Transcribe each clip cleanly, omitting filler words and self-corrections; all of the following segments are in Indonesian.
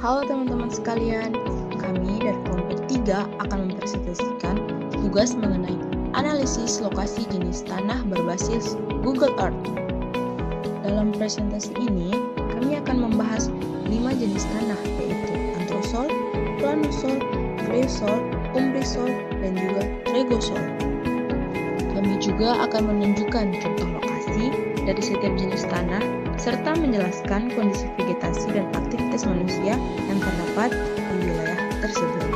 Halo teman-teman sekalian, kami dari kelompok 3 akan mempresentasikan tugas mengenai analisis lokasi jenis tanah berbasis Google Earth. Dalam presentasi ini, kami akan membahas 5 jenis tanah, yaitu antrosol, planosol, greysol, umbrisol, dan juga regosol. Kami juga akan menunjukkan contoh lokasi dari setiap jenis tanah, serta menjelaskan kondisi vegetasi dan aktivitas manusia yang terdapat di wilayah tersebut.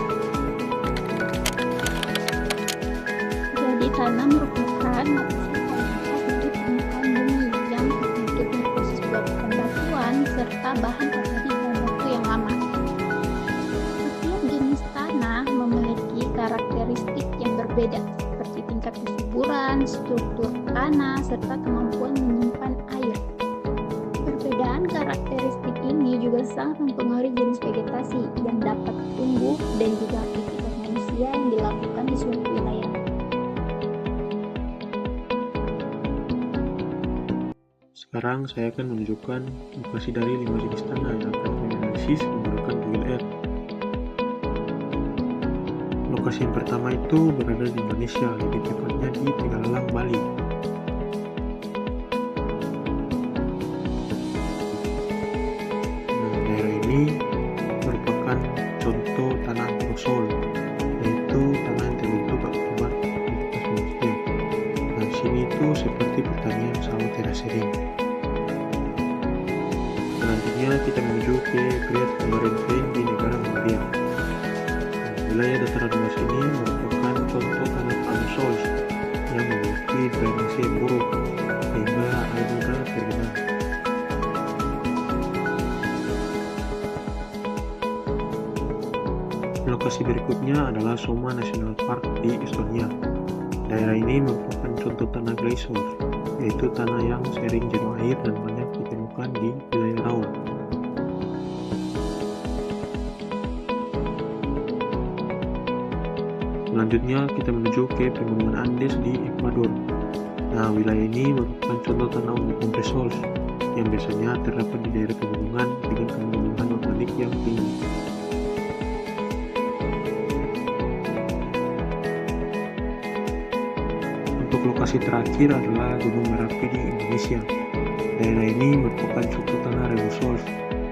Jadi tanah merupakan lapisan tanah dari permukaan bumi yang terbentuk dari proses pembatuan serta bahan organik dalam waktu yang lama. Setiap jenis tanah memiliki karakteristik yang berbeda, seperti tingkat kesuburan, struktur tanah, serta kemampuan menyimpan air. Perbedaan karakteristik ini juga sangat mempengaruhi jenis vegetasi yang dapat tumbuh dan juga aktivitas manusia yang dilakukan di suatu wilayah. Sekarang saya akan menunjukkan lokasi dari 5 jenis tanah yang dapat dianalisis menggunakan Google Earth. Lokasi yang pertama itu berada di Indonesia, lebih tepatnya di Tegalalang, Bali. Daerah ini merupakan contoh tanah antrosol, yaitu tanah yang terbentuk akibat aktivitas manusia. Di sini itu seperti pertanian sawah terasering. Selanjutnya kita menuju ke Great Hungarian Plain di negara Hungaria. Wilayah dataran luas ini merupakan contoh tanah planosol yang memiliki drainase yang buruk sehingga air mudah tergenang. Lokasi berikutnya adalah Soma National Park di Estonia. Daerah ini merupakan contoh tanah greysol, yaitu tanah yang sering jenuh air dan banyak ditemukan di wilayah rawa. Selanjutnya kita menuju ke pegunungan Andes di Ekuador. Nah, wilayah ini merupakan contoh tanah umbrisol yang biasanya terdapat di daerah pegunungan dengan kandungan organik yang tinggi. Untuk lokasi terakhir adalah Gunung Merapi di Indonesia. Daerah ini merupakan contoh tanah regosol,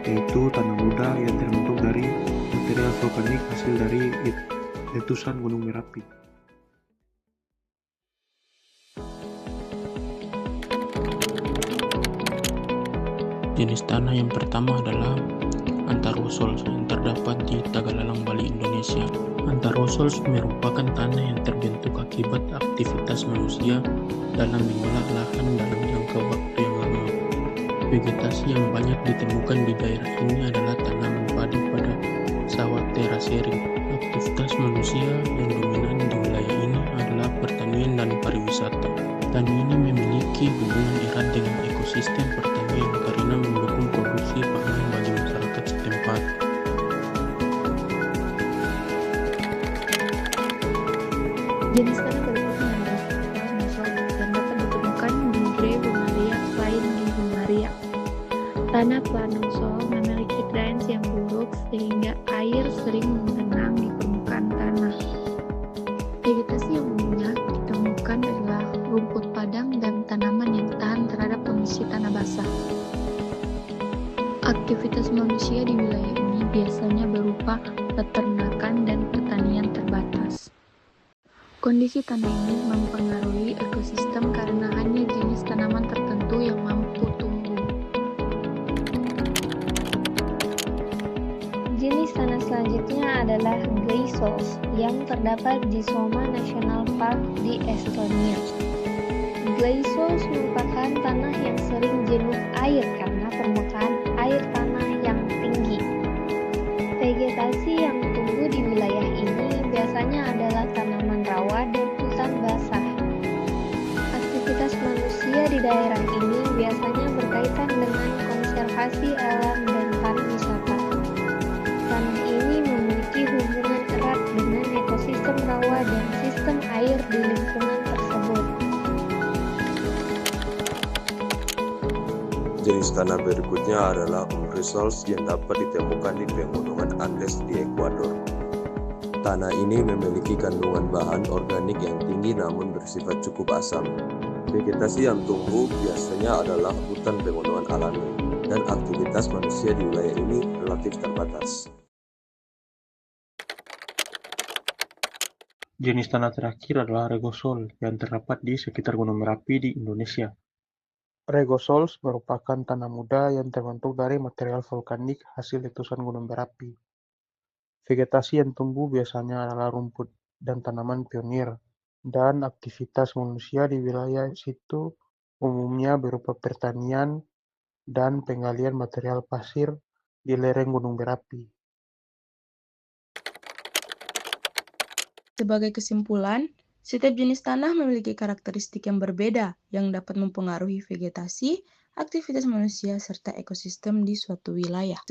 yaitu tanah muda yang terbentuk dari material vulkanik hasil dari letusan Gunung Merapi. Jenis tanah yang pertama adalah antarosol yang terdapat di Tagalalang, Bali, Indonesia. Antarosol merupakan tanah yang terbentuk akibat aktivitas manusia dalam mengolah lahan dalam jangka waktu yang lama. Vegetasi yang banyak ditemukan di daerah ini adalah tanaman padi pada sawah terasering. Aktivitas manusia yang dominan di wilayah ini adalah pertanian dan pariwisata. Tani ini memiliki hubungan erat dengan ekosistem pertanian karena mendukung produksi pangan bagi masyarakat setempat. Jenis tanah berikutnya adalah planosol yang dapat ditemukan di Great Hungarian Plain di Hungaria. Tanah planosol memiliki drainase yang buruk sehingga air sering menggenang di permukaan tanah. Vegetasi yang umumnya ditemukan adalah rumput padang dan tanaman yang tahan terhadap kondisi tanah basah. Aktivitas manusia di wilayah ini biasanya berupa peternakan dan pertanian terbatas. Kondisi tanah ini mempengaruhi ekosistem karena hanya jenis tanaman tertentu yang mampu tumbuh. Jenis tanah selanjutnya adalah greysol yang terdapat di Soma National Park di Estonia. Greysol merupakan tanah yang sering jenuh air karena permukaan air tanah yang tinggi. Vegetasi yang tumbuh di wilayah ini biasanya adalah tanaman rawa dan hutan basah. Aktivitas manusia di daerah ini biasanya berkaitan dengan konservasi alam dan pariwisata. Tanah ini memiliki hubungan erat dengan ekosistem rawa dan sistem air di lingkungan tersebut. Jenis tanah berikutnya adalah unresourced yang dapat ditemukan di pegunungan Andes di Ekuador. Tanah ini memiliki kandungan bahan organik yang tinggi namun bersifat cukup asam. Vegetasi yang tumbuh biasanya adalah hutan pegunungan alami, dan aktivitas manusia di wilayah ini relatif terbatas. Jenis tanah terakhir adalah regosol yang terdapat di sekitar Gunung Merapi di Indonesia. Regosols merupakan tanah muda yang terbentuk dari material vulkanik hasil letusan Gunung Merapi. Vegetasi yang tumbuh biasanya adalah rumput dan tanaman pionir, dan aktivitas manusia di wilayah situ umumnya berupa pertanian dan penggalian material pasir di lereng Gunung Merapi. Sebagai kesimpulan, setiap jenis tanah memiliki karakteristik yang berbeda yang dapat mempengaruhi vegetasi, aktivitas manusia, serta ekosistem di suatu wilayah.